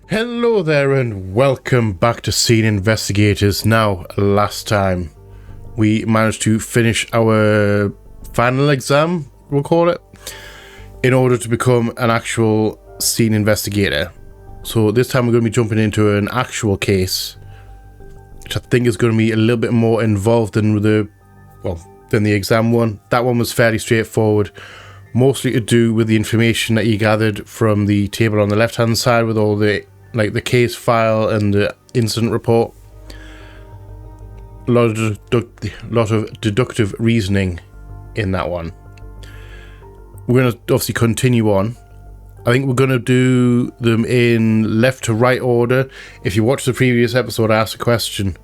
Hello there and welcome back to Scene Investigators. Now, last time we managed to finish our final exam, we'll call it, in order to become an actual scene investigator. So this time we're going to be jumping into an actual case, which I think is going to be a little bit more involved than the exam one. That one was fairly straightforward, mostly to do with the information that you gathered from the table on the left hand side with all the case file and the incident report. A lot of deductive reasoning in that one. We're going to obviously continue on. I think we're going to do them in left to right order. If you watch the previous episode, I asked a question: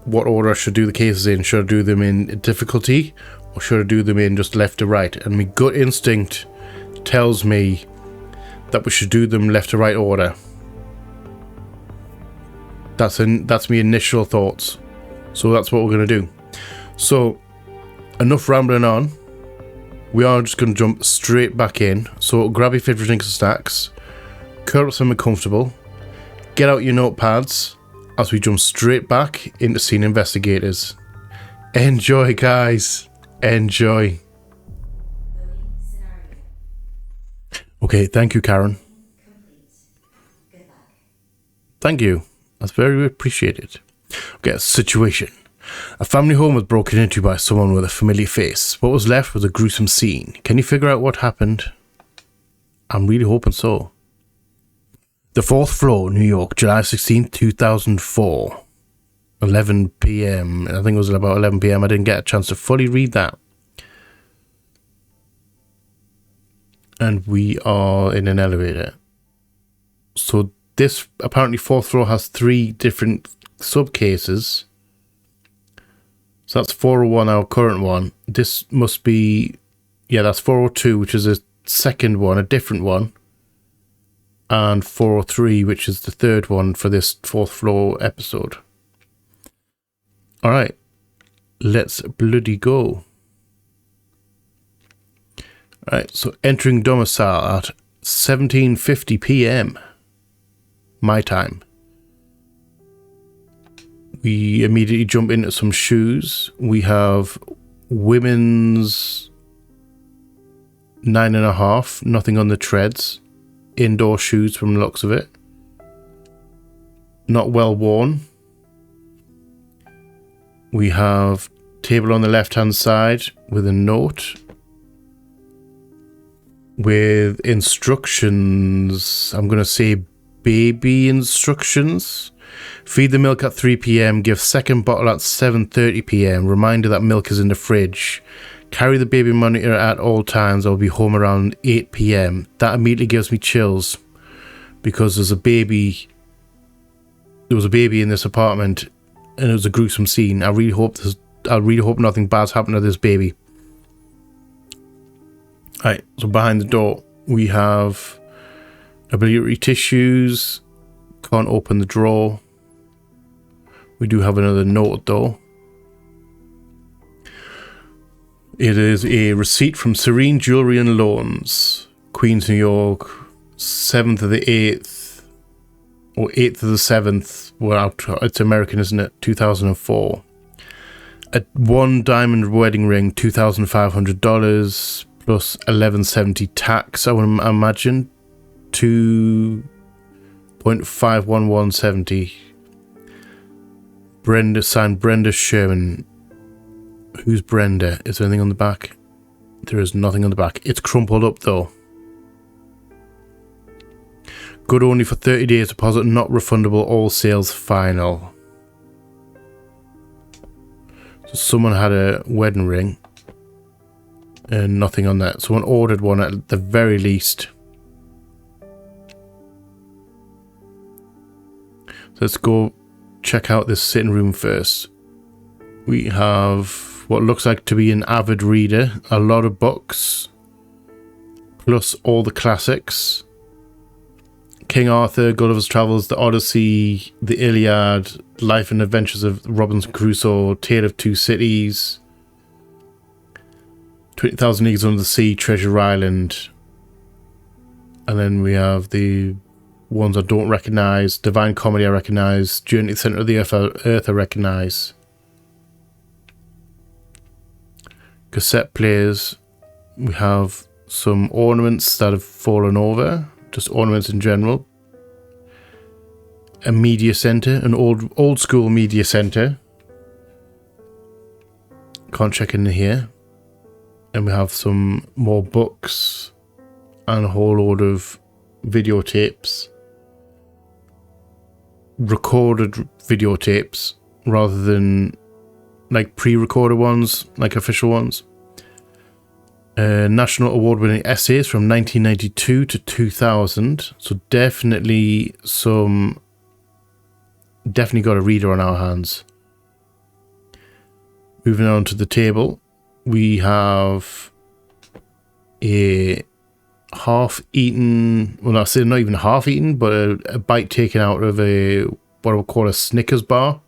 what order I should do the cases in? Should I do them in difficulty, or should I do them in just left to right? And my gut instinct tells me that we should do them left to right order. That's my initial thoughts. So that's what we're going to do. So, enough rambling on. We are just going to jump straight back in. So grab your favourite drinks and snacks. Curl up somewhere comfortable. Get out your notepads as we jump straight back into Scene Investigators. Enjoy, guys. Enjoy. Okay, thank you, Karen. Thank you. That's very appreciated. Okay, situation. A family home was broken into by someone with a familiar face. What was left was a gruesome scene. Can you figure out what happened? I'm really hoping so. The 4th floor, New York, July 16th, 2004. 11 p.m. I think it was about 11 p.m. I didn't get a chance to fully read that. And we are in an elevator. So this apparently 4th floor has 3 different subcases. So that's 401, our current one. This must be, yeah, that's 402, which is a second one, a different one. And 403, which is the third one for this 4th floor episode. All right, let's bloody go. All right, so entering domicile at 17:50 p.m. my time. We immediately jump into some shoes. We have women's 9.5, nothing on the treads. Indoor shoes from the looks of it. Not well worn. We have table on the left hand side with a note with instructions. I'm going to say baby instructions. Feed the milk at 3 p.m. Give second bottle at 7:30 p.m. Reminder that milk is in the fridge. Carry the baby monitor at all times. I'll be home around 8 p.m. That immediately gives me chills because there was a baby in this apartment and it was a gruesome scene. I really hope nothing bad's happened to this baby. Alright, so behind the door we have obligatory tissues. Can't open the drawer. We do have another note though. It is a receipt from Serene Jewelry and Loans, Queens, New York, 7th of the 8th, or 8th of the 7th. Well, it's American, isn't it? 2004. A 1 diamond wedding ring, $2,500 plus $1,170 tax. I would imagine 2.51170. Brenda, signed Brenda Sherman. Who's Brenda? Is there anything on the back? There is nothing on the back. It's crumpled up though. Good only for 30 days deposit, not refundable, all sales final. So someone had a wedding ring and nothing on that. Someone ordered one at the very least. So let's go check out this sitting room first. We have what looks like to be an avid reader, a lot of books, plus all the classics. King Arthur, Gulliver's Travels, The Odyssey, The Iliad, Life and Adventures of Robinson Crusoe, Tale of Two Cities, 20,000 Leagues Under the Sea, Treasure Island. And then we have the ones I don't recognise. Divine Comedy I recognise. Journey to the Centre of the Earth I recognise. Cassette players. We have some ornaments that have fallen over. Just ornaments in general. A media centre. An old school media centre. Can't check in here. And we have some more books. And a whole load of videotapes. Recorded videotapes rather than like pre-recorded ones, like official ones. National award-winning essays from 1992 to 2000. So definitely got a reader on our hands. Moving on to the table, we have a half-eaten, well, I say not even half-eaten, but a bite taken out of what I would call a Snickers bar.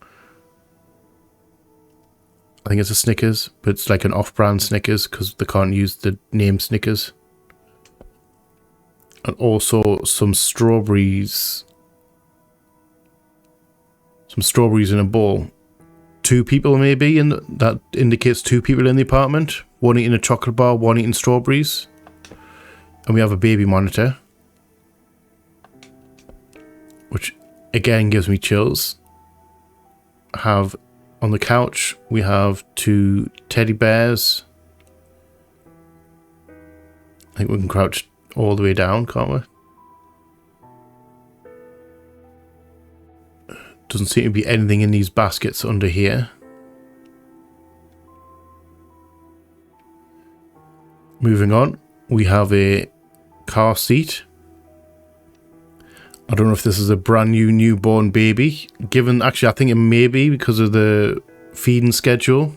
I think it's a Snickers, but it's like an off-brand Snickers because they can't use the name Snickers. And also some strawberries. Some strawberries in a bowl. 2 people maybe, and that indicates 2 people in the apartment. One eating a chocolate bar, one eating strawberries. And we have a baby monitor, which again gives me chills. Have on the couch, we have 2 teddy bears. I think we can crouch all the way down, can't we? Doesn't seem to be anything in these baskets under here. Moving on, we have a car seat. I don't know if this is a brand new newborn baby. Actually, I think it may be because of the feeding schedule.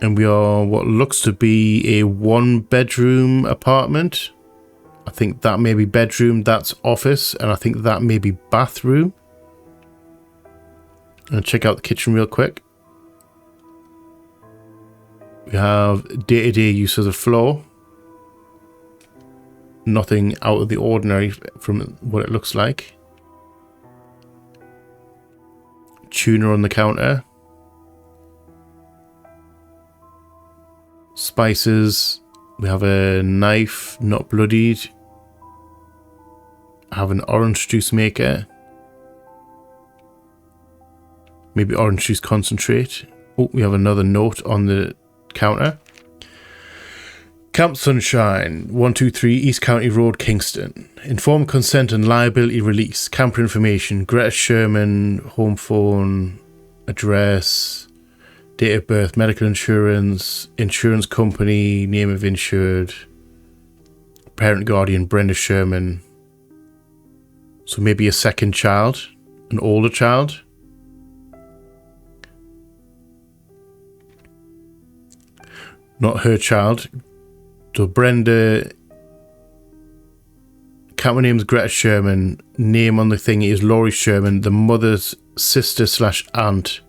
And we are what looks to be a 1-bedroom apartment. I think that may be bedroom, that's office, and I think that may be bathroom. And check out the kitchen real quick. We have day-to-day use of the floor. Nothing out of the ordinary from what it looks like. Tuner on the counter. Spices. We have a knife, not bloodied. I have an orange juice maker. Maybe orange juice concentrate. Oh, we have another note on the counter. Camp Sunshine, 123 East County Road, Kingston. Informed consent and liability release. Camper information. Greta Sherman, home phone, address, date of birth, medical insurance, insurance company, name of insured, parent guardian, Brenda Sherman. So maybe a second child, an older child. Not her child. So Brenda, camera name's Greta Sherman, name on the thing is Laurie Sherman, the mother's sister / aunt.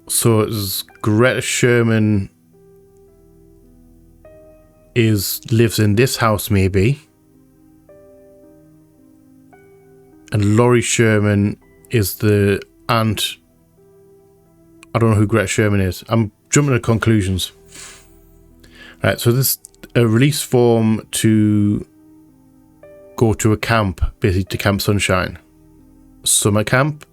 So it's Greta Sherman lives in this house maybe. And Laurie Sherman is the aunt. I don't know who Greta Sherman is. I'm jumping to conclusions. Right, so this a release form to go to a camp, basically to Camp Sunshine. Summer camp.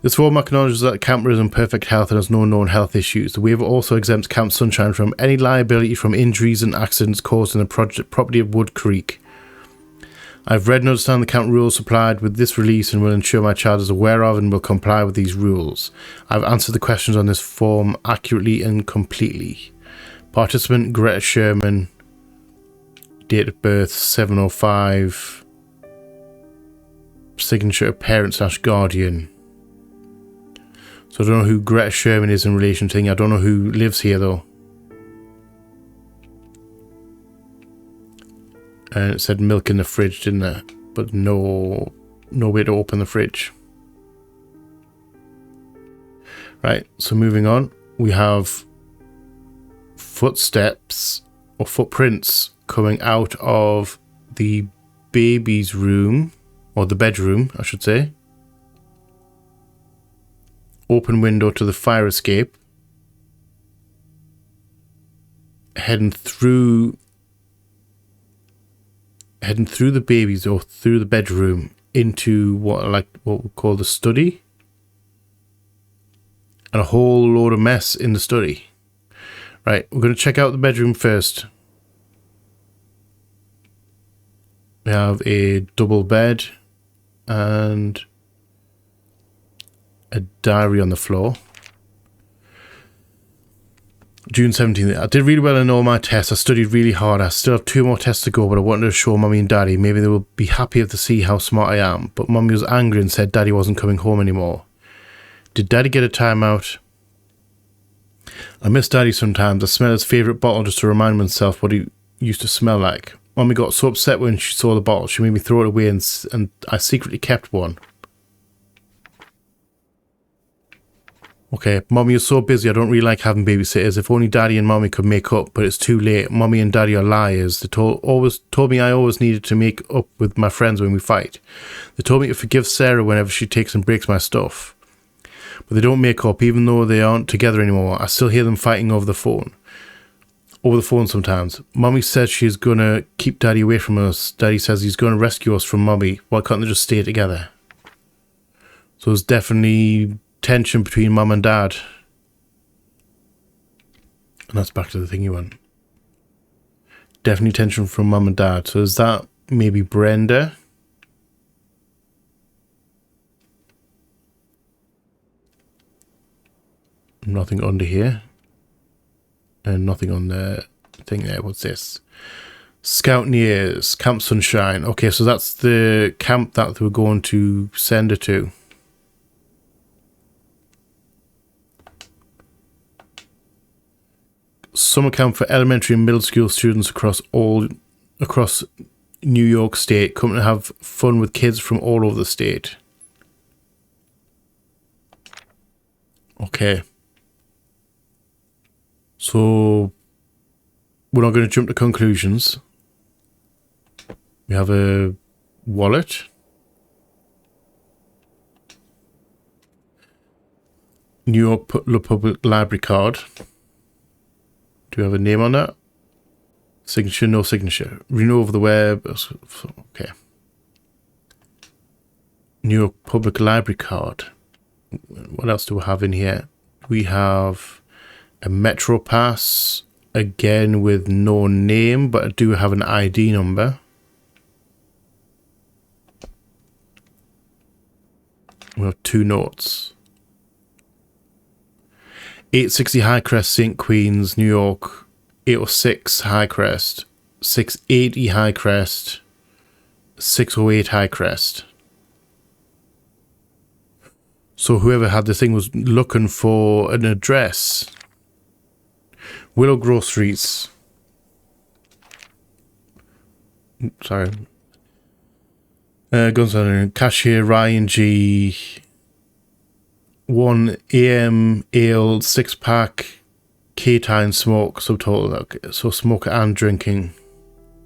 This form acknowledges that the camper is in perfect health and has no known health issues. The waiver also exempts Camp Sunshine from any liability from injuries and accidents caused in the property of Wood Creek. I've read and understand the camp rules supplied with this release and will ensure my child is aware of and will comply with these rules. I've answered the questions on this form accurately and completely. Participant Greta Sherman, date of birth 7/05, signature of parent / guardian. So I don't know who Greta Sherman is in relation to thing. I don't know who lives here though. And it said milk in the fridge, didn't it? But no way to open the fridge. Right, so moving on, we have footsteps or footprints coming out of the baby's room, or the bedroom, I should say. Open window to the fire escape. Heading through the baby's, or through the bedroom, into what we call the study. And a whole load of mess in the study. Right, we're going to check out the bedroom first. We have a double bed and a diary on the floor. June 17th. I did really well in all my tests. I studied really hard. I still have 2 more tests to go, but I wanted to show Mummy and Daddy. Maybe they will be happier to see how smart I am. But Mummy was angry and said Daddy wasn't coming home anymore. Did Daddy get a timeout? I miss Daddy sometimes. I smell his favourite bottle just to remind myself what he used to smell like. Mummy got so upset when she saw the bottle. She made me throw it away, and I secretly kept one. Okay, Mummy is so busy. I don't really like having babysitters. If only Daddy and Mummy could make up, but it's too late. Mummy and Daddy are liars. They told me I always needed to make up with my friends when we fight. They told me to forgive Sarah whenever she takes and breaks my stuff. But they don't make up, even though they aren't together anymore. I still hear them fighting over the phone. Over the phone sometimes. Mummy says she's going to keep Daddy away from us. Daddy says he's going to rescue us from Mummy. Why can't they just stay together? So there's definitely tension between Mum and Dad. And that's back to the thingy one. Definitely tension from Mum and Dad. So is that maybe Brenda? Nothing under here. And nothing on the thing there. What's this? Scoutineers, Camp Sunshine. Okay, so that's the camp that we're going to send her to. Summer camp for elementary and middle school students across New York State. Come to have fun with kids from all over the state. Okay. So, we're not going to jump to conclusions. We have a wallet. New York Public Library card. Do we have a name on that? Signature, no signature. Renew over the web. Okay. New York Public Library card. What else do we have in here? We have a Metro Pass, again with no name, but I do have an ID number. We have 2 notes. 860 Highcrest, St. Queens, New York. 806 Highcrest. 680 Highcrest. 608 Highcrest. So whoever had the thing was looking for an address. Willow Groceries. Sorry. Gunslinger. Cashier Ryan G. 1 AM Ale 6-pack. K-Time Smoke. Subtotal. Okay, so smoking and drinking.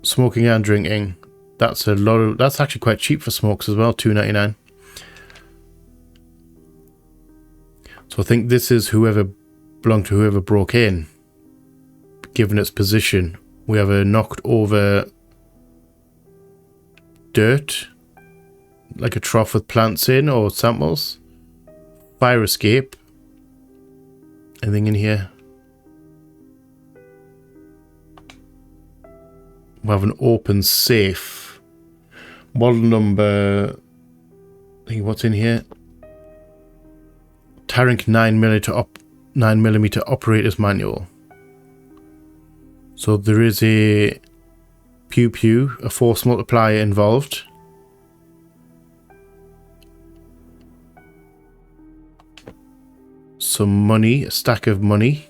Smoking and drinking. That's a lot of. That's actually quite cheap for smokes as well. $2.99. So I think this is whoever belonged to whoever broke in. Given its position, we have a knocked over dirt, like a trough with plants in or samples. Fire escape. Anything in here? We have an open safe. Model number. I think what's in here? Tarink 9mm operator's manual. So there is a pew, a force multiplier involved. Some money, a stack of money.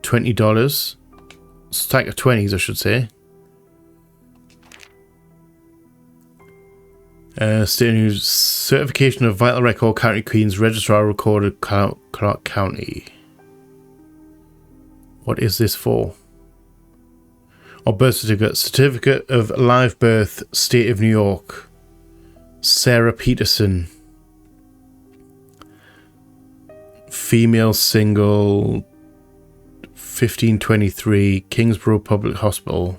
$20. Stack of 20s, I should say. State News, certification of vital record, County Queens, registrar recorded Clark County. What is this for? Or birth certificate. Certificate of live birth, State of New York. Sarah Peterson. Female, single, 1523, Kingsborough Public Hospital.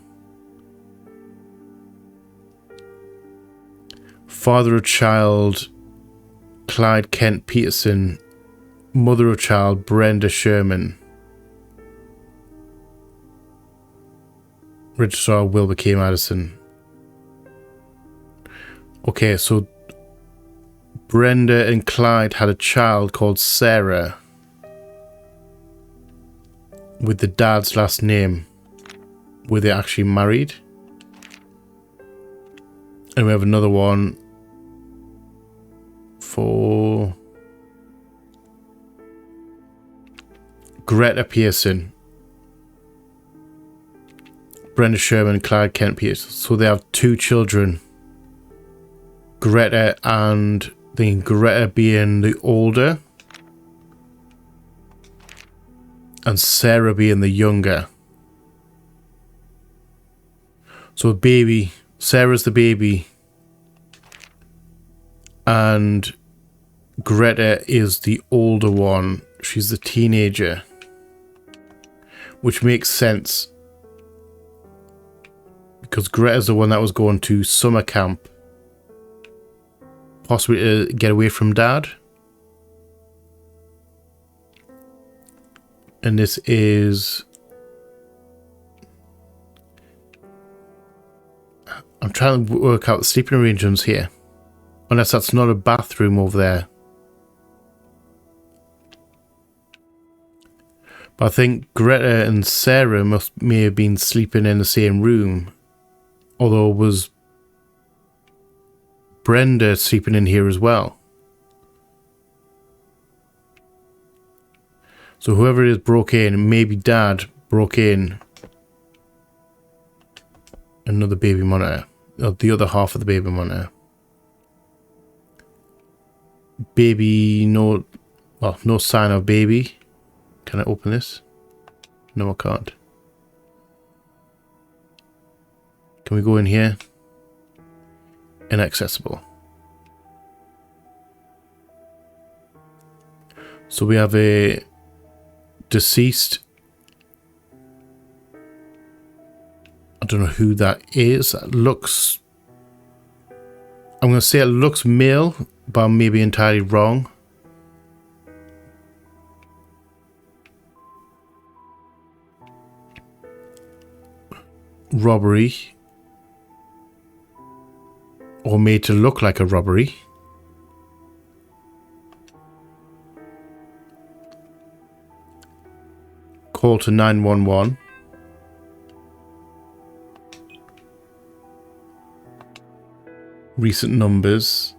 Father of child, Clyde Kent Peterson. Mother of child, Brenda Sherman. Registrar, Wilbur K. Madison. Okay, so Brenda and Clyde had a child called Sarah with the dad's last name. Were they actually married? And we have another one for Greta Pearson. Brenda Sherman, Clyde Kent Pearson. So they have 2 children. Greta and then Greta being the older and Sarah being the younger. So baby, Sarah's the baby and Greta is the older one. She's the teenager, which makes sense because Greta's the one that was going to summer camp, possibly to get away from dad. And this is... I'm trying to work out the sleeping arrangements here. Unless that's not a bathroom over there. But I think Greta and Sarah may have been sleeping in the same room. Although was Brenda sleeping in here as well. So whoever it is broke in, maybe dad broke in another baby monitor. Or the other half of the baby monitor. Baby, no sign of baby. Can I open this? No, I can't. Can we go in here? Inaccessible. So we have a deceased. I don't know who that is. That looks... I'm going to say it looks male, but I may be entirely wrong. Robbery. Or made to look like a robbery. Call to 911. Recent numbers.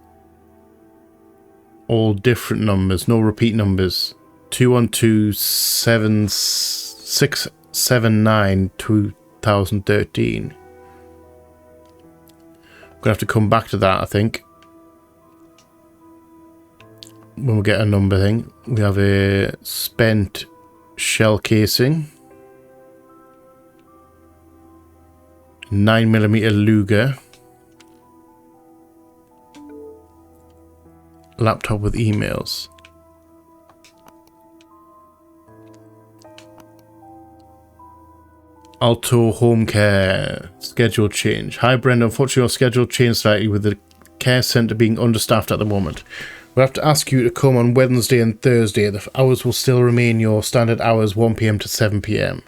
All different numbers, no repeat numbers. 212-679 2013. Gonna have to come back to that, I think. When we get a number thing. We have a spent shell casing. 9mm Luger. Laptop with emails. Alto Home Care schedule change. Hi Brenda, unfortunately your schedule changed slightly with the care centre being understaffed at the moment. We'll have to ask you to come on Wednesday and Thursday. The hours will still remain your standard hours, 1 PM to 7 PM.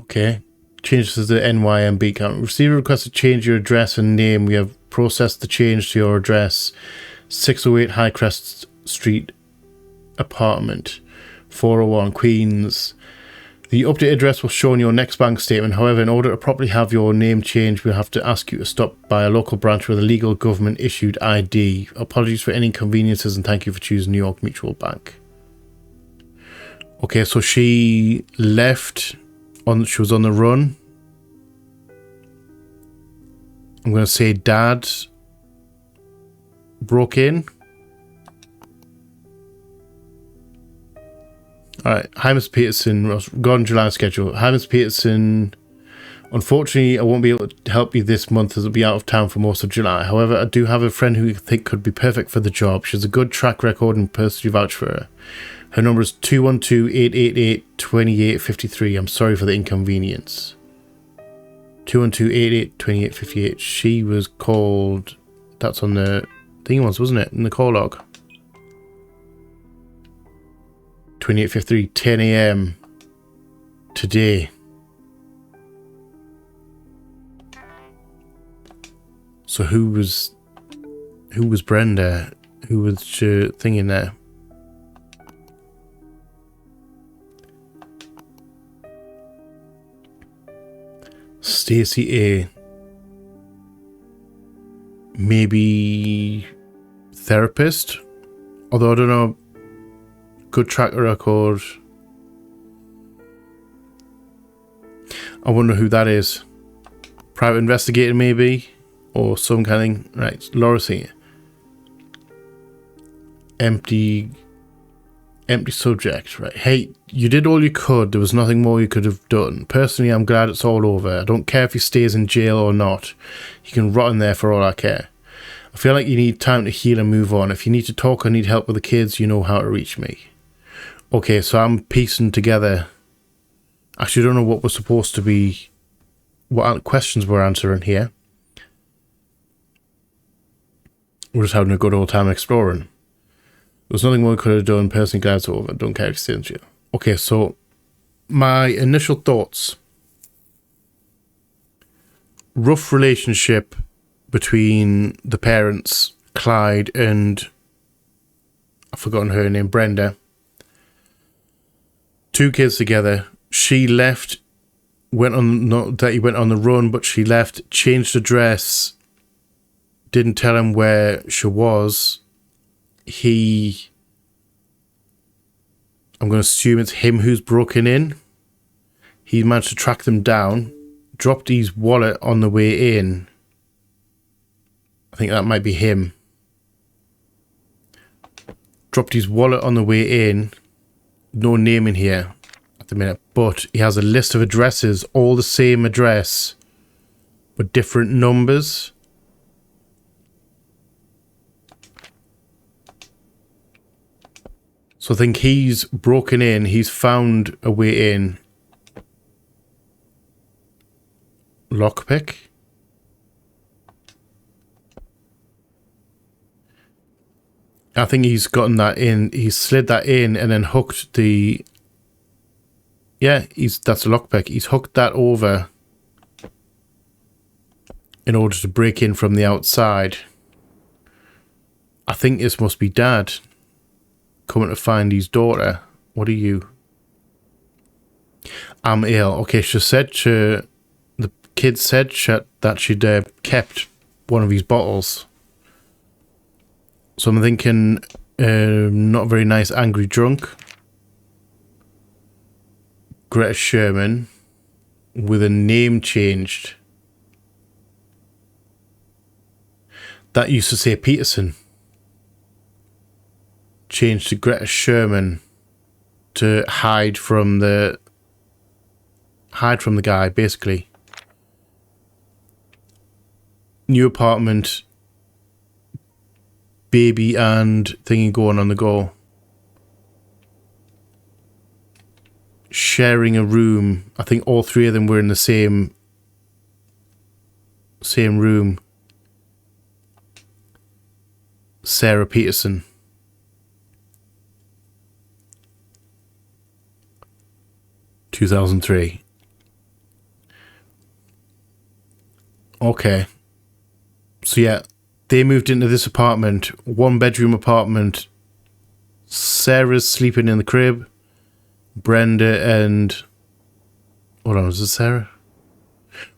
Okay. Changes to the NYMB count. Receive a request to change your address and name. We have processed the change to your address. 608 Highcrest Street, apartment 401, Queens. The updated address will show on your next bank statement. However, in order to properly have your name changed, we'll have to ask you to stop by a local branch with a legal government-issued ID. Apologies for any inconveniences and thank you for choosing New York Mutual Bank. Okay, so she left. She was on the run. I'm going to say dad broke in. Alright, hi Mr. Peterson. Gordon July schedule. Hi Mr. Peterson. Unfortunately, I won't be able to help you this month as I'll be out of town for most of July. However, I do have a friend who I think could be perfect for the job. She has a good track record and personally vouch for her. Her number is 212-888-2853. I'm sorry for the inconvenience. 212-888-2858. She was called... That's on the thing once, wasn't it? In the call log. 2853, 10 a.m. today. So who was Brenda? Who was the thing in there? Stacy A. Maybe therapist? Although I don't know. Good track record. I wonder who that is. Private investigator maybe? Or some kind of thing. Right, Laura's here. Empty subject. Right. Hey, you did all you could. There was nothing more you could have done. Personally, I'm glad it's all over. I don't care if he stays in jail or not. He can rot in there for all I care. I feel like you need time to heal and move on. If you need to talk or need help with the kids, you know how to reach me. Okay, so I'm piecing together. Actually, I don't know what we're supposed to be... What questions we're answering here. We're just having a good old time exploring. There's nothing more we could have done. Personally, glad it's over. Don't care if you stay in jail. Okay, so my initial thoughts. Rough relationship between the parents, Clyde and I've forgotten her name, Brenda. 2 kids together. She left, went on, not that he went on the run, but she left, changed address, didn't tell him where she was. I'm going to assume it's him who's broken in. He managed to track them down, dropped his wallet on the way in. I think that might be him. Dropped his wallet on the way in. No name in here at the minute, but he has a list of addresses, all the same address, but different numbers. So I think he's broken in, he's found a way in. Lockpick. I think he's gotten that in, he's slid that in and then hooked the... Yeah, that's a lockpick. He's hooked that over in order to break in from the outside. I think this must be Dad coming to find his daughter. What are you? I'm ill. Okay, the kid said that she'd kept one of his bottles. So I'm thinking not very nice, angry drunk. Greta Sherman with a name changed. That used to say Peterson. Changed to Greta Sherman to hide from the guy, basically. New apartment, baby and thingy going on the go. Sharing a room. I think all 3 of them were in the same room. Sarah Peterson. (2003). Okay. So yeah, they moved into this apartment, 1-bedroom apartment. Sarah's sleeping in the crib. Brenda and... Hold on, was it Sarah?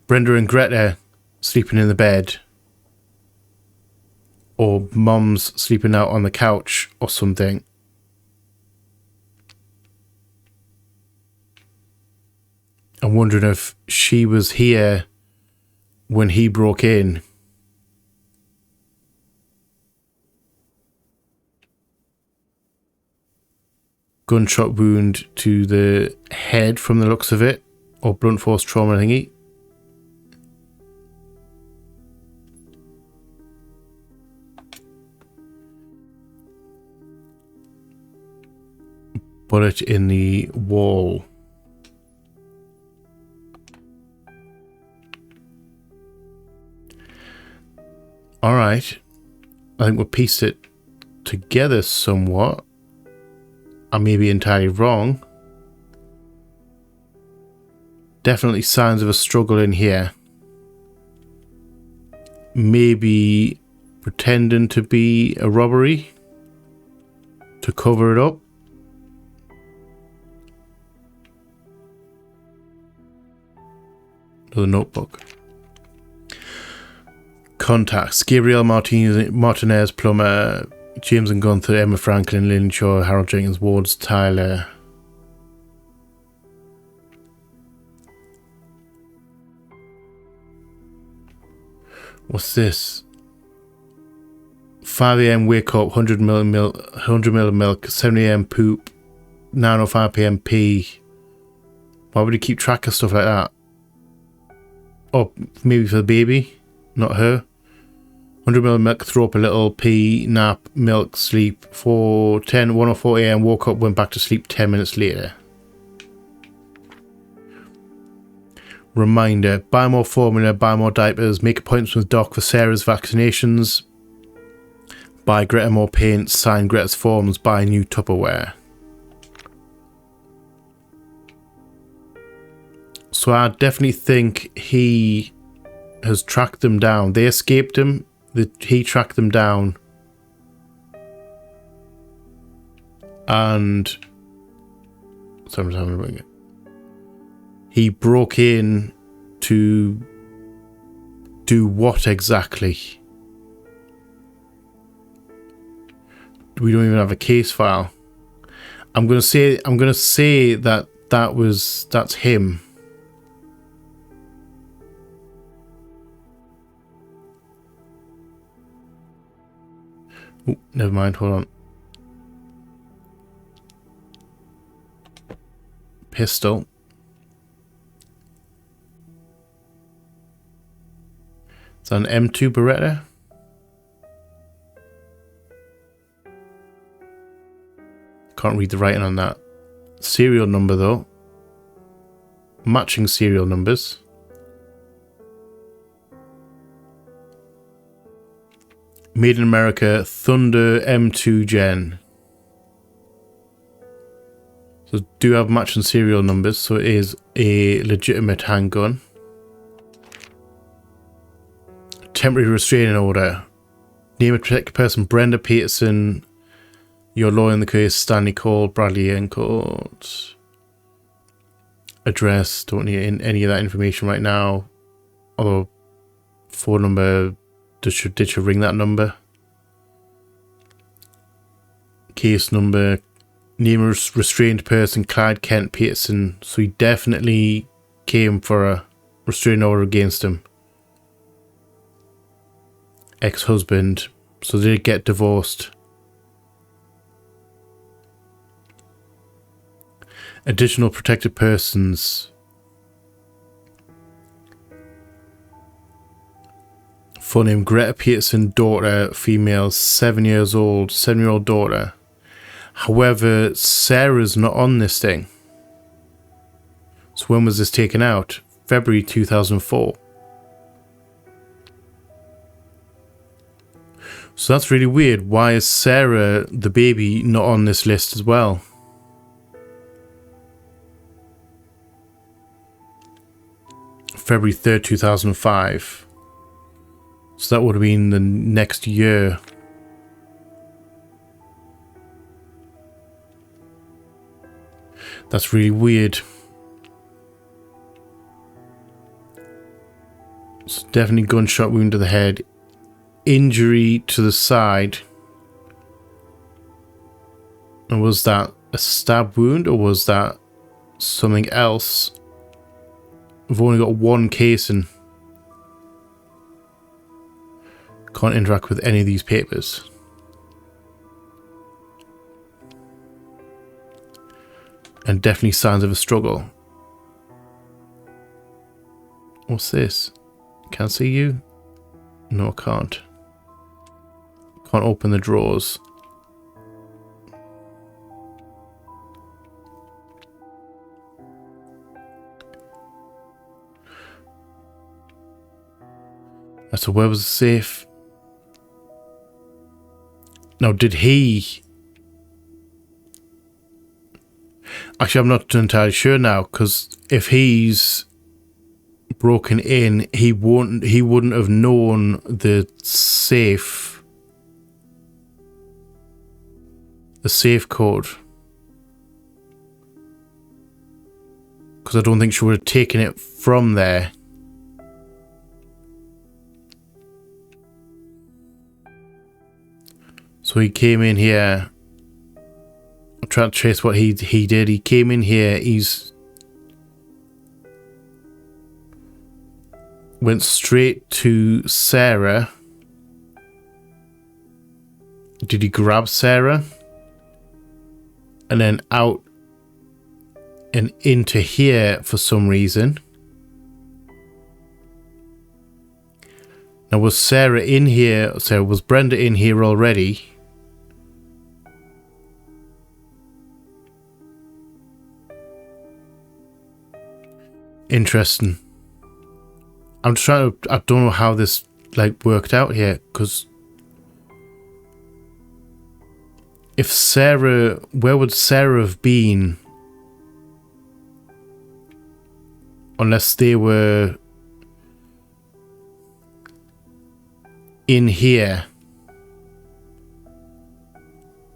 Brenda and Greta sleeping in the bed. Or Mom's sleeping out on the couch or something. I'm wondering if she was here when he broke in. gunshot wound to the head from the looks of it, or blunt force trauma thingy. Bullet in the wall. Alright. I think we'll piece it together somewhat. I may be entirely wrong. Definitely signs of a struggle in here. Maybe pretending to be a robbery to cover it up. Another notebook. Contacts: Gabriel Martinez, plumber; James and Gunther, Emma Franklin, Lynn Shaw, Harold Jenkins, Wards, Tyler. What's this? 5 a.m. wake up, 100 ml of milk, 7 a.m. poop, 9:05 p.m. pee. Why would he keep track of stuff like that? Oh, maybe for the baby, not her. 100 ml of milk, throw up a little, pee, nap, milk, sleep. 1:04 a.m. woke up, went back to sleep 10 minutes later. Reminder: buy more formula, buy more diapers, make appointments with Doc for Sarah's vaccinations, buy Greta more paint, sign Greta's forms, buy new Tupperware. So I definitely think he has tracked them down. They escaped him, he tracked them down, and he broke in to do what exactly? We don't even have a case file. I'm gonna say that's him. Oh, never mind, hold on. Pistol. It's an M2 Beretta. Can't read the writing on that. Serial number though. Matching serial numbers. Made in America, Thunder M2 Gen. So do have matching serial numbers, so it is a legitimate handgun. Temporary restraining order. Name of protected person: Brenda Peterson. Your lawyer in the case: Stanley Cole, Bradley Encourt. Address: don't need any of that information right now. Although phone number, did you ring that number? Case number: name of restrained person: Clyde Kent Peterson. So he definitely came for a restraining order against him. Ex-husband. So they did get divorced. Additional protected persons. Full name: Greta Peterson, daughter, female, 7-year-old daughter. However, Sarah's not on this thing. So when was this taken out? February 2004. So that's really weird. Why is Sarah, the baby, not on this list as well? February 3rd, 2005. So that would have been the next year. That's really weird. It's definitely gunshot wound to the head. Injury to the side. And was that a stab wound or was that something else? We've only got one casing. Can't interact with any of these papers. And definitely signs of a struggle. What's this? Can I see you? No, I can't. Can't open the drawers. So where was the safe? Now, did he... Actually, I'm not entirely sure now, because if he's broken in, he wouldn't have known the safe code. Because I don't think she would have taken it from there. So he came in here. I'm trying to trace what he did. He came in here. Went straight to Sarah. Did he grab Sarah? And then out and into here for some reason. Now, was Sarah in here? So was Brenda in here already? Interesting. I'm just trying to... I don't know how this like worked out here, because if Sarah... Where would Sarah have been? Unless they were in here.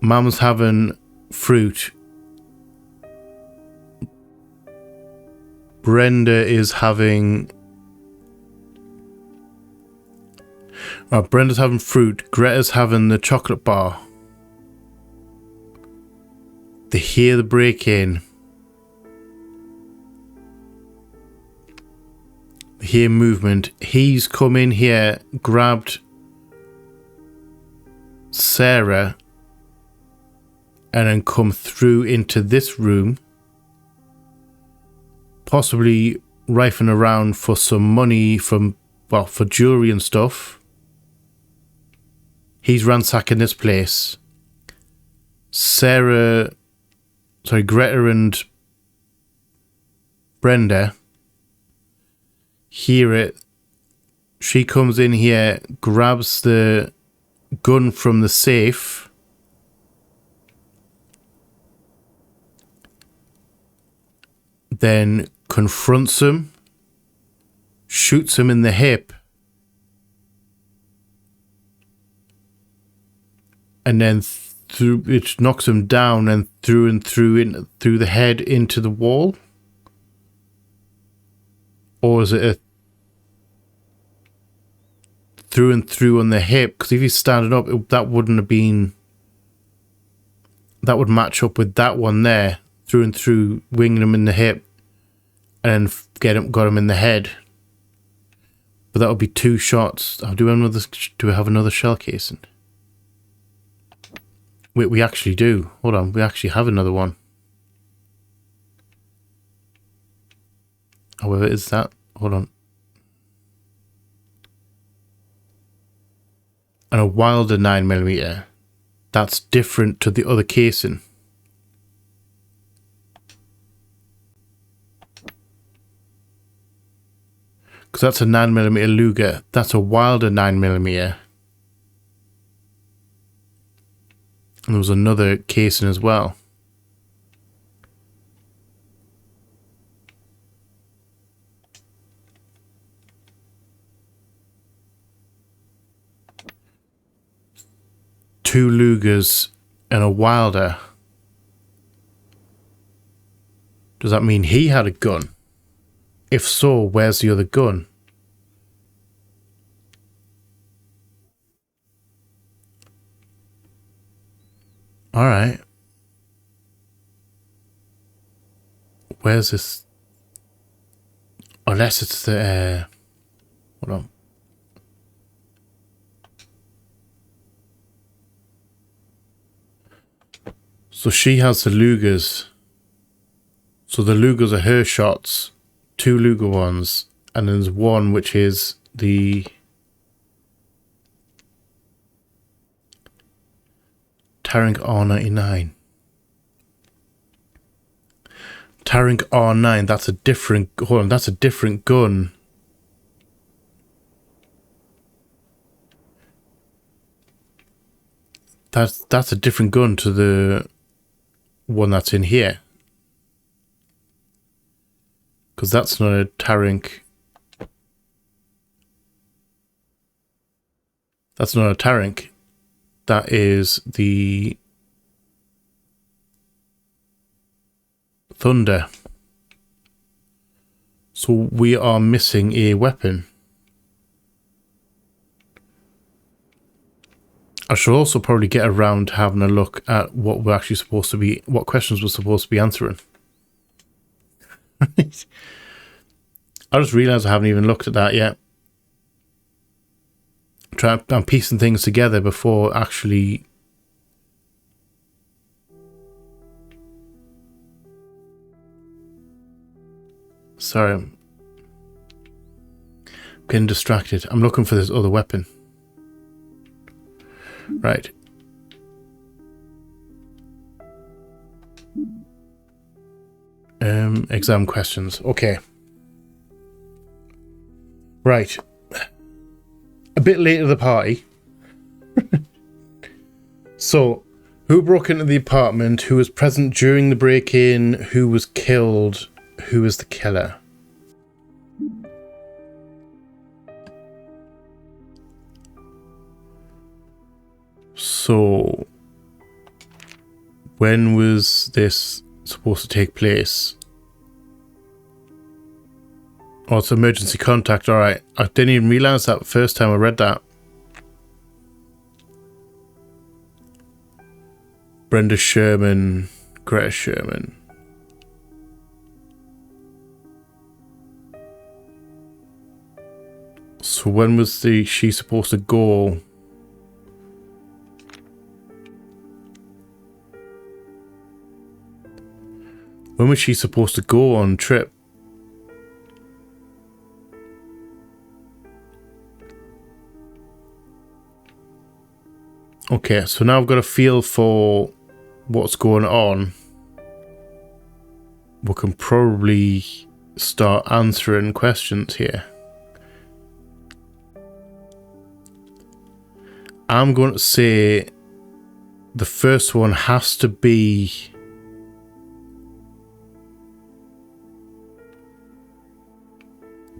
Mum's having fruit. Brenda is having... Brenda's having fruit. Greta's having the chocolate bar. They hear the break-in. They hear movement. He's come in here, grabbed Sarah, and then come through into this room. Possibly rifling around for some money from, well, for jewelry and stuff. He's ransacking this place. Greta and Brenda hear it. She comes in here, grabs the gun from the safe. Then confronts him, shoots him in the hip, and then it knocks him down and through the head into the wall. Or is it a through and through on the hip? Because if he's standing up, that wouldn't have been... That would match up with that one there. Through and through, winging him in the hip, and then got him in the head. But that would be 2 shots. Do we have another shell casing? We actually do. Hold on, we actually have another one. However, is that... Hold on. And a Wilder 9mm. That's different to the other casing. Because that's a 9mm Luger. That's a Wilder 9mm. And there was another casing as well. Two Lugers and a Wilder. Does that mean he had a gun? If so, where's the other gun? Alright. Where's this? Unless it's the... hold on. So she has the Lugers. So the Lugers are her shots, 2 Luger ones, and then there's one which is the Tarink R99. Tarink R9, that's a different, hold on, that's a different gun. That's a different gun to the one that's in here. Because that's not a Tarink. That's not a Tarink. That is the Thunder. So we are missing a weapon. I should also probably get around to having a look at what we're actually supposed to be, what questions we're supposed to be answering. I just realised I haven't even looked at that yet. I'm piecing things together before actually. Sorry, I'm getting distracted. I'm looking for this other weapon. Right. Exam questions. Okay. Right. A bit late to the party. So, who broke into the apartment? Who was present during the break-in? Who was killed? Who was the killer? So, when was this supposed to take place? Oh, it's emergency contact. Alright. I didn't even realise that the first time I read that. Brenda Sherman, Greta Sherman. So when was she supposed to go? When was she supposed to go on trip? Okay, so now I've got a feel for what's going on. We can probably start answering questions here. I'm going to say the first one has to be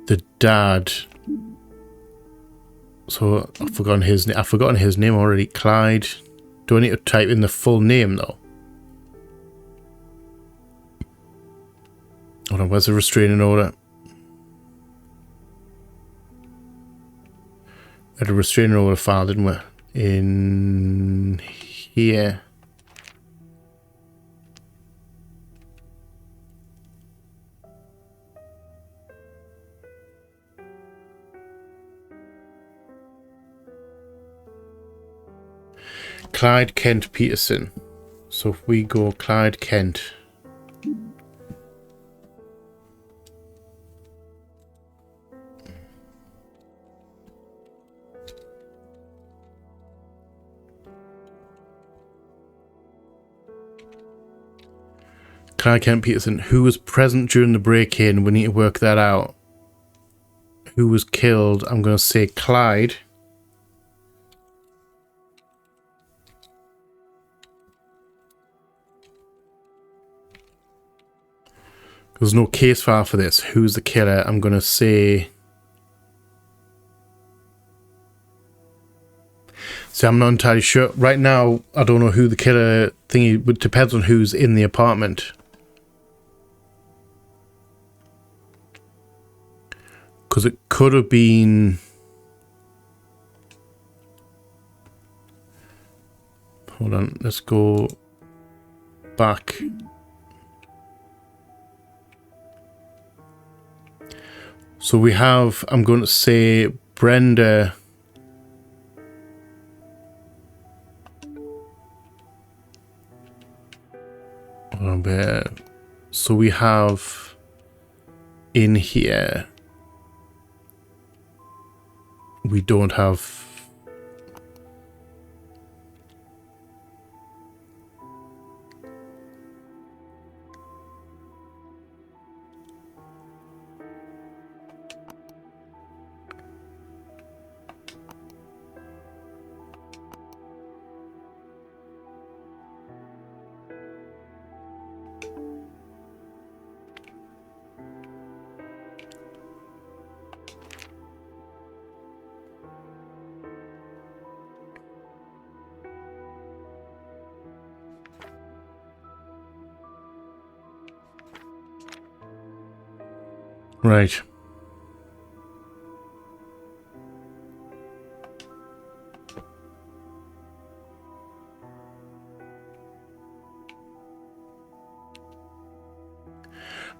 the dad. So I've forgotten his name. I've forgotten his name already. Clyde. Do I need to type in the full name though? Hold on, where's the restraining order? We had a restraining order file, didn't we? In here. Clyde Kent Peterson. So if we go Clyde Kent. Clyde Kent Peterson. Who was present during the break-in? We need to work that out. Who was killed? I'm going to say Clyde. There's no case file for this. Who's the killer? I'm going to say... See, I'm not entirely sure. Right now, I don't know who the killer thingy... It depends on who's in the apartment. Because it could have been... Hold on, let's go back... So we have, I'm going to say Brenda. Hold on, So we have in here, we don't have. Right.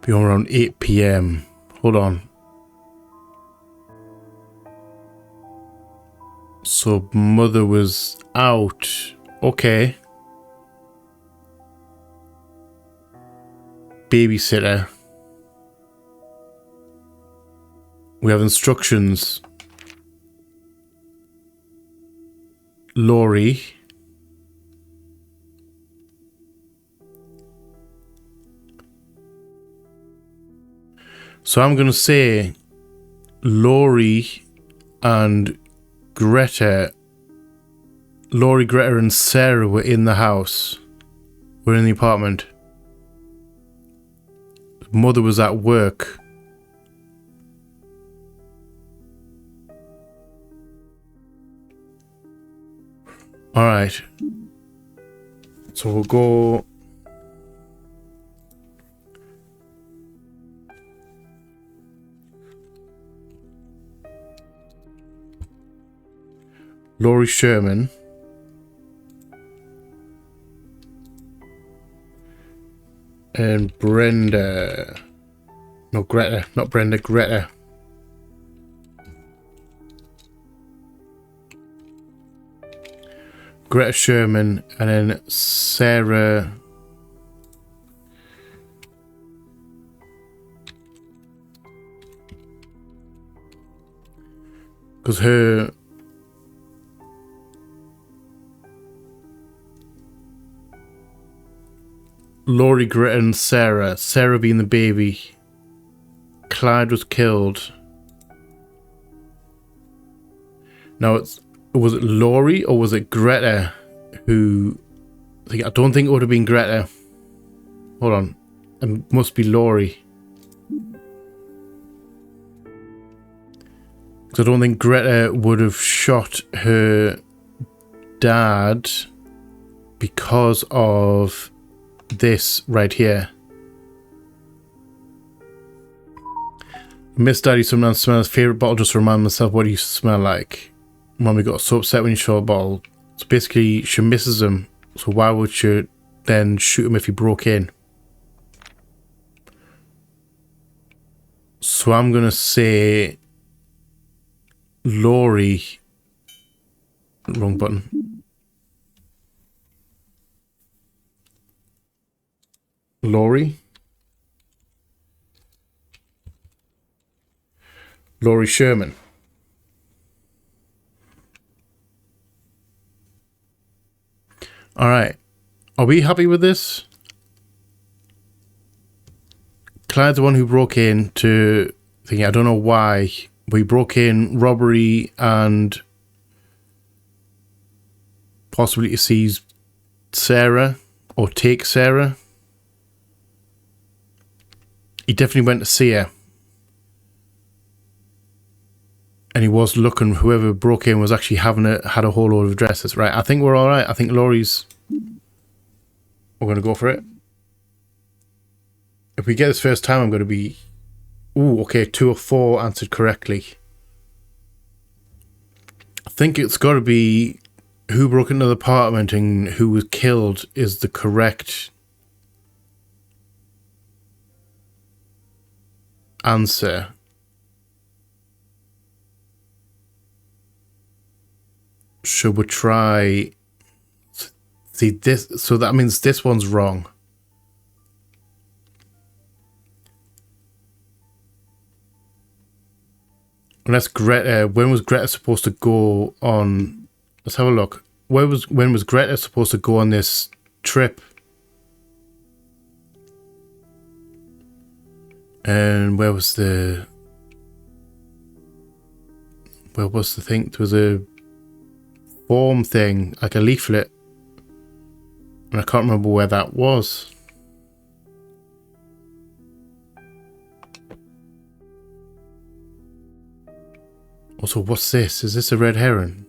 Be on around 8 p.m. Hold on. So mother was out. Okay. Babysitter. We have instructions. Laurie. So I'm going to say Laurie and Greta. Laurie, Greta and Sarah were in the house. Were in the apartment. Mother was at work. Alright. So we'll go. Laurie Sherman. And Brenda. No, Greta. Not Brenda, Greta. Greta Sherman. And then Sarah. Because her. Laurie, Greta and Sarah. Sarah being the baby. Clyde was killed. Now, was it Laurie or was it Greta who... I don't think it would have been Greta. Hold on. It must be Laurie. Because I don't think Greta would have shot her dad because of this right here. Miss Daddy sometimes smells favorite bottle just to remind myself what he used to smell like. Mommy got so upset when he shot a bottle. So basically she misses him. So why would she then shoot him if he broke in? So I'm gonna say Laurie. Wrong button. Laurie Sherman. Alright. Are we happy with this? Clyde's the one who broke in to... I don't know why. We broke in, robbery, and... possibly to seize Sarah. Or take Sarah. He definitely went to see her. And he was looking, whoever broke in was actually had a whole load of dresses. Right, I think we're alright. I think Laurie's... We're going to go for it. If we get this first time, I'm going to be... Ooh, okay, 2 of 4 answered correctly. I think it's got to be who broke into the apartment and who was killed is the correct... answer. Should we try... See this? So that means this one's wrong. Unless Greta, when was Greta supposed to go on? Let's have a look. When was Greta supposed to go on this trip? And where was the thing? There was a form thing, like a leaflet, and I can't remember where that was. Also, what's this? Is this a red herring?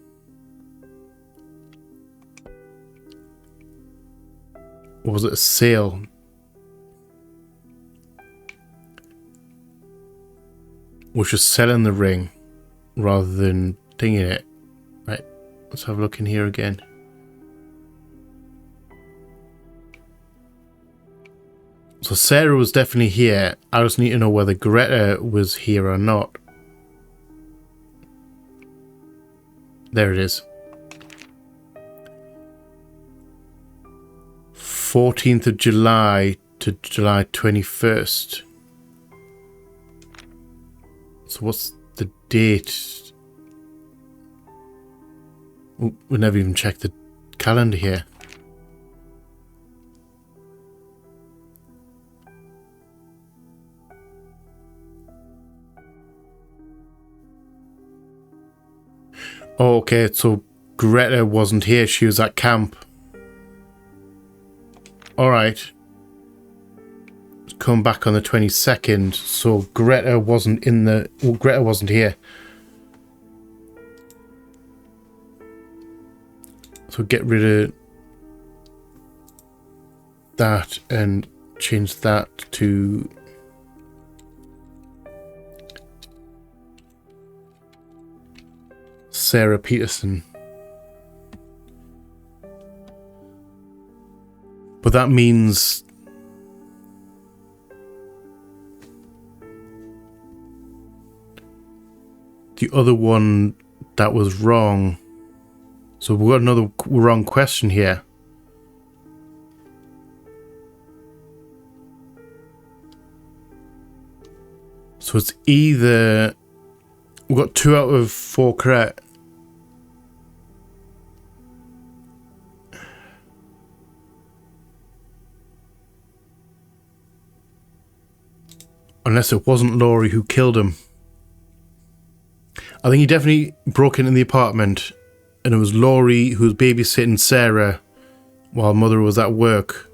Or was it a sail? Which was selling the ring rather than dinging it. Right, let's have a look in here again. So Sarah was definitely here. I just need to know whether Greta was here or not. There it is. 14th of July to July 21st. So what's the date? Oh, we never even checked the calendar here. Oh, okay, so Greta wasn't here. She was at camp. Alright. Come back on the 22nd. So Greta wasn't in the... Well, Greta wasn't here. So get rid of that and change that to... Sarah Peterson. But that means the other one that was wrong. So we've got another wrong question here. So it's either... We've got 2 out of 4 correct. Unless it wasn't Laurie who killed him. I think he definitely broke into the apartment and it was Laurie who was babysitting Sarah while Mother was at work.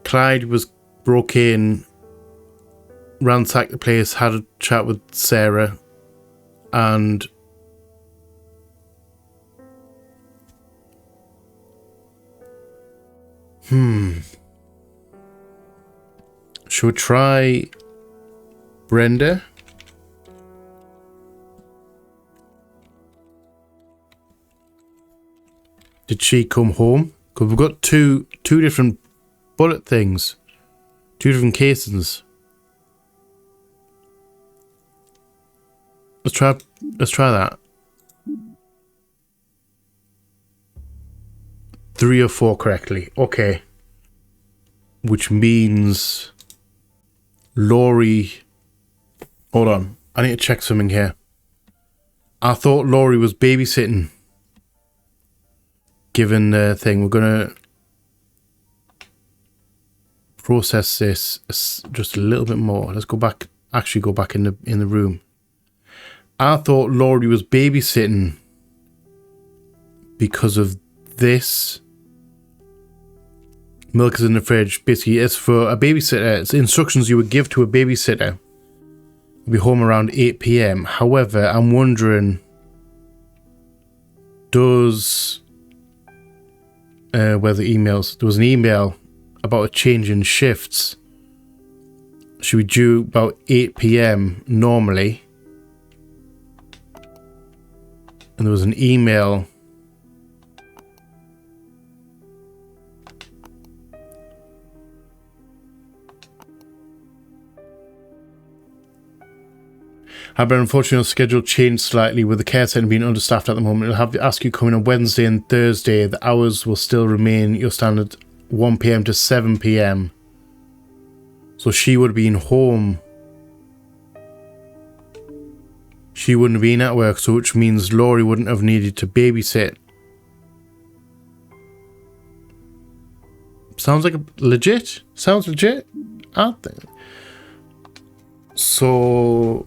Clyde broke in, ransacked the place, had a chat with Sarah, and should we try Brenda? Did she come home? Because we've got two different bullet things, 2 different casings. Let's try that. 3 or 4 correctly. Okay. Which means Laurie... Hold on. I need to check something here. I thought Laurie was babysitting. Given the thing, we're going to process this just a little bit more. Let's go back, actually go back in the room. I thought Laurie was babysitting because of this. Milk is in the fridge. Basically, it's for a babysitter. It's instructions you would give to a babysitter. Be home around 8 PM. However, I'm wondering, does where the emails? There was an email about a change in shifts. Should be due about 8 PM normally, and there was an email. However, unfortunately, our schedule changed slightly with the care centre being understaffed at the moment. It'll have to ask you coming on Wednesday and Thursday. The hours will still remain your standard 1 PM to 7 PM. So she would have been home she wouldn't have been at work, so which means Laurie wouldn't have needed to babysit. Sounds like legit. Sounds legit. I think. So,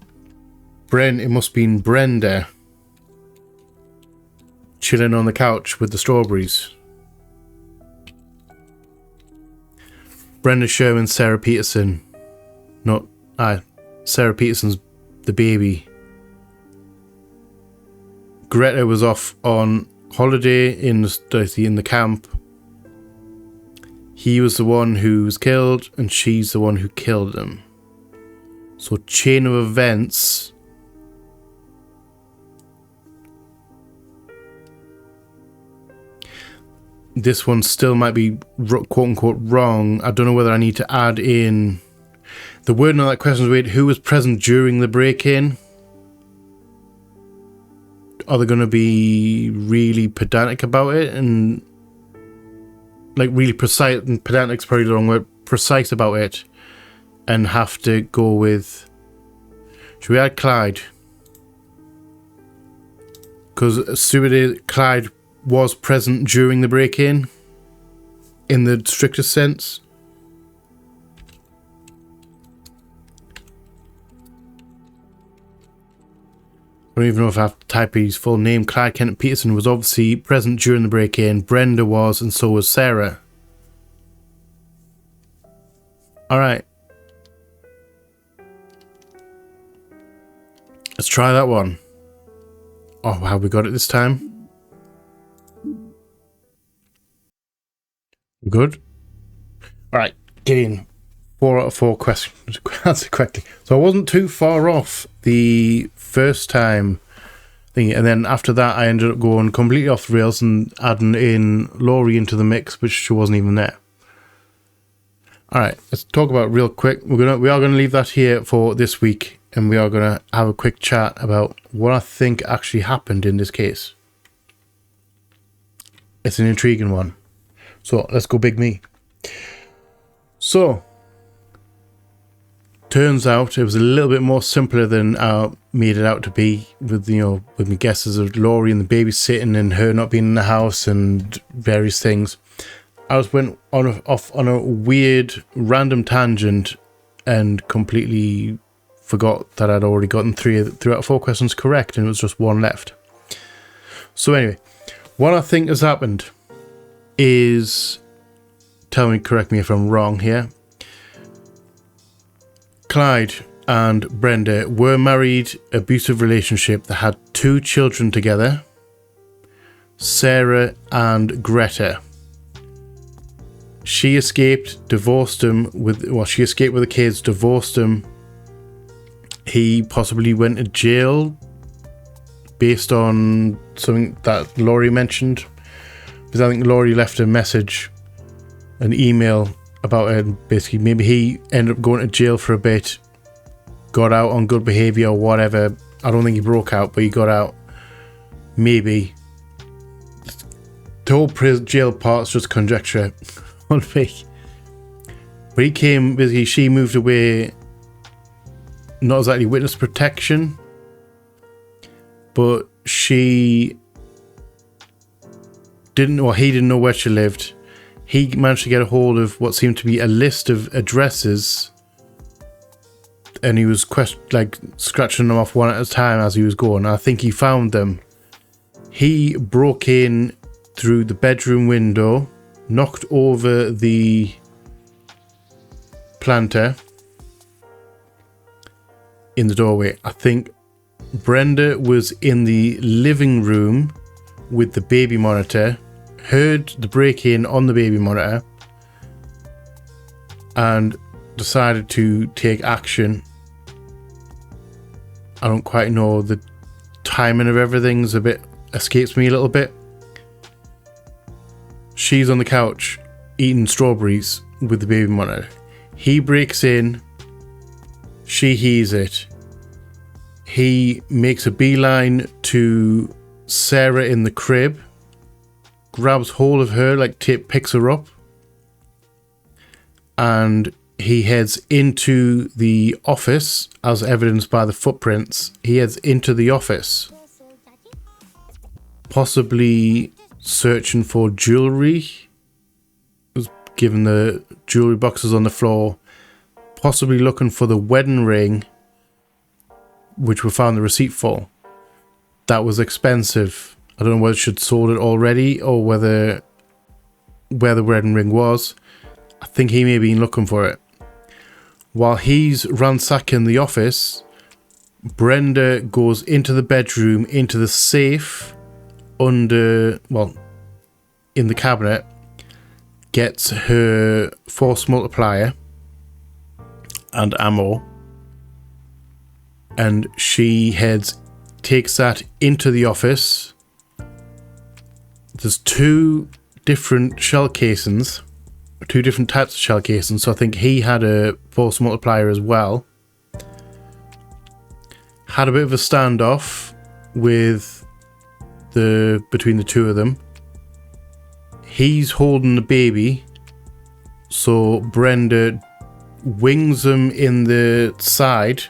it must have been Brenda chilling on the couch with the strawberries. Brenda Sherman, Sarah Peterson. Sarah Peterson's the baby. Greta was off on holiday in the camp. He was the one who was killed, and she's the one who killed him. So, chain of events. This one still might be quote-unquote wrong. I don't know whether I need to add in... The wording on that question is, who was present during the break-in? Are they going to be really pedantic about it? And like really precise, and pedantic's probably the wrong word, precise about it. And have to go with... Should we add Clyde? Because assuming Clyde was present during the break-in, in the strictest sense. I don't even know if I have to type his full name. Clyde Kenneth Peterson was obviously present during the break-in. Brenda was, and so was Sarah. Alright. Let's try that one. Oh, how we got it this time? Good. Alright, get in. 4 out of 4 questions. Answer correctly. So I wasn't too far off the first time thing, and then after that I ended up going completely off the rails and adding in Laurie into the mix, which she wasn't even there. Alright, let's talk about it real quick. We are gonna leave that here for this week, and we are gonna have a quick chat about what I think actually happened in this case. It's an intriguing one. So let's go big me. So turns out it was a little bit more simpler than I made it out to be, with with my guesses of Laurie and the baby sitting and her not being in the house and various things. I went off on a weird random tangent and completely forgot that I'd already gotten 3 out of 4 questions correct, and it was just 1 left. So anyway, what I think has happened is, correct me if I'm wrong here, Clyde and Brenda were married, abusive relationship. They had 2 children together, Sarah and Greta. She escaped, divorced him she escaped with the kids, divorced him. He possibly went to jail based on something that Laurie mentioned, because I think Laurie left a message, an email about it, and basically maybe he ended up going to jail for a bit, got out on good behaviour or whatever. I don't think he broke out, but he got out. Maybe. The whole jail part's just conjecture on me. But he came, basically she moved away, not exactly witness protection, but he didn't know where she lived. He managed to get a hold of what seemed to be a list of addresses, and he was scratching them off one at a time as he was going. I think he found them. He broke in through the bedroom window, knocked over the planter in the doorway. I think Brenda was in the living room with the baby monitor, heard the break-in on the baby monitor, and decided to take action. I don't quite know, the timing of everything's a bit escapes me a little bit. She's on the couch eating strawberries with the baby monitor. He breaks in, she hears it. He makes a beeline to Sarah in the crib, grabs hold of her, picks her up, and he heads into the office, as evidenced by the footprints. He heads into the office, possibly searching for jewelry, given the jewelry boxes on the floor, possibly looking for the wedding ring, which we found the receipt for. That was expensive. I don't know whether she'd sold it already or whether where the wedding ring was. I think he may have been looking for it. While he's ransacking the office, Brenda goes into the bedroom, into the safe under, well, in the cabinet, gets her force multiplier and ammo, and she takes that into the office. There's two different shell casings, two different types of shell casings, so I think he had a force multiplier as well. Had a bit of a standoff between the two of them. He's holding the baby, so Brenda wings him in the side,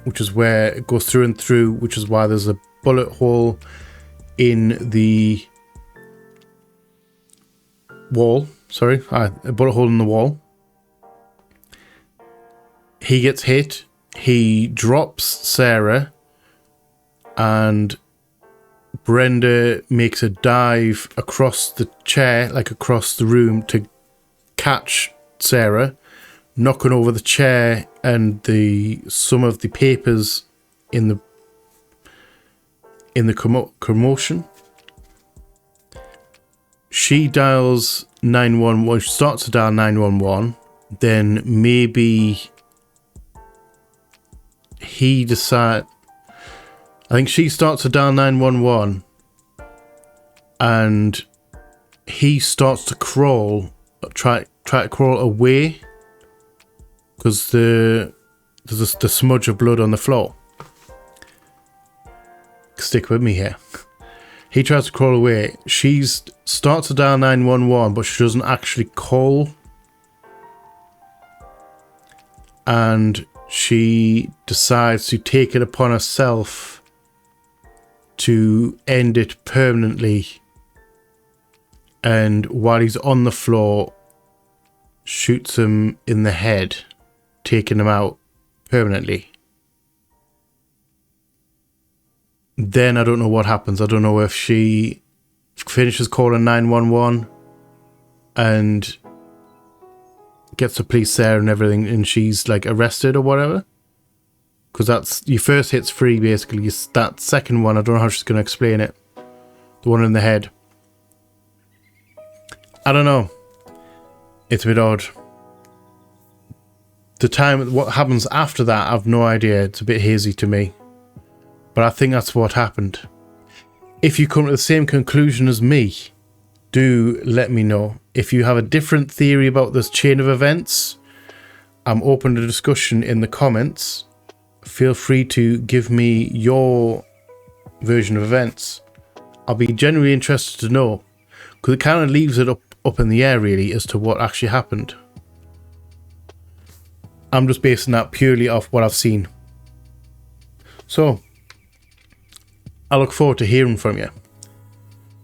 which is where it goes through and through, which is why there's a bullet hole in the wall. Sorry, a bullet hole in the wall. He gets hit. He drops Sarah, and Brenda makes a dive across the chair, like across the room, to catch Sarah, knocking over the chair and some of the papers in the commotion. She dials 911. She starts to dial 911. Then maybe he decides. I think she starts to dial 911, and he starts to crawl, try to crawl away, because there's the smudge of blood on the floor. Stick with me here. He tries to crawl away. She starts to dial 911, but she doesn't actually call, and she decides to take it upon herself to end it permanently, and while he's on the floor, shoots him in the head, taking him out permanently. Then I don't know what happens. I don't know if she finishes calling 911 and gets the police there and everything, and she's like arrested or whatever. Because that's your first hit's free, basically. That second one, I don't know how she's going to explain it. The one in the head. I don't know. It's a bit odd. What happens after that, I've no idea. It's a bit hazy to me. But I think that's what happened. If you come to the same conclusion as me, do let me know. If you have a different theory about this chain of events, I'm open to discussion in the comments. Feel free to give me your version of events. I'll be genuinely interested to know, because it kind of leaves it up in the air really as to what actually happened. I'm just basing that purely off what I've seen. So I look forward to hearing from you.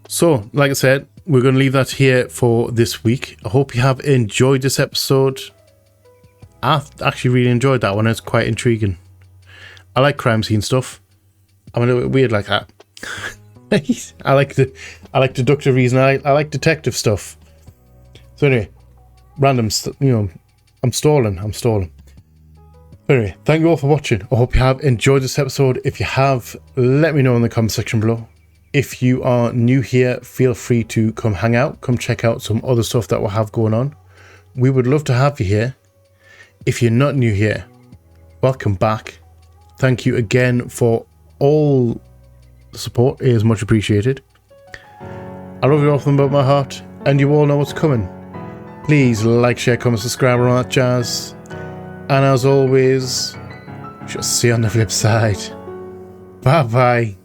So like I said, we're going to leave that here for this week. I hope you have enjoyed this episode. I actually really enjoyed that one. It's quite intriguing. I like crime scene stuff. I'm a little bit weird like that. I like deductive reason. I like detective stuff. So anyway, I'm stalling. Anyway, thank you all for watching. I hope you have enjoyed this episode. If you have, let me know in the comment section below. If you are new here, feel free to come hang out. Come check out some other stuff that we'll have going on. We would love to have you here. If you're not new here, welcome back. Thank you again for all the support. It is much appreciated. I love you all from the bottom of my heart, and you all know what's coming. Please like, share, comment, subscribe, and all that jazz. And as always, we shall see you on the flip side. Bye bye.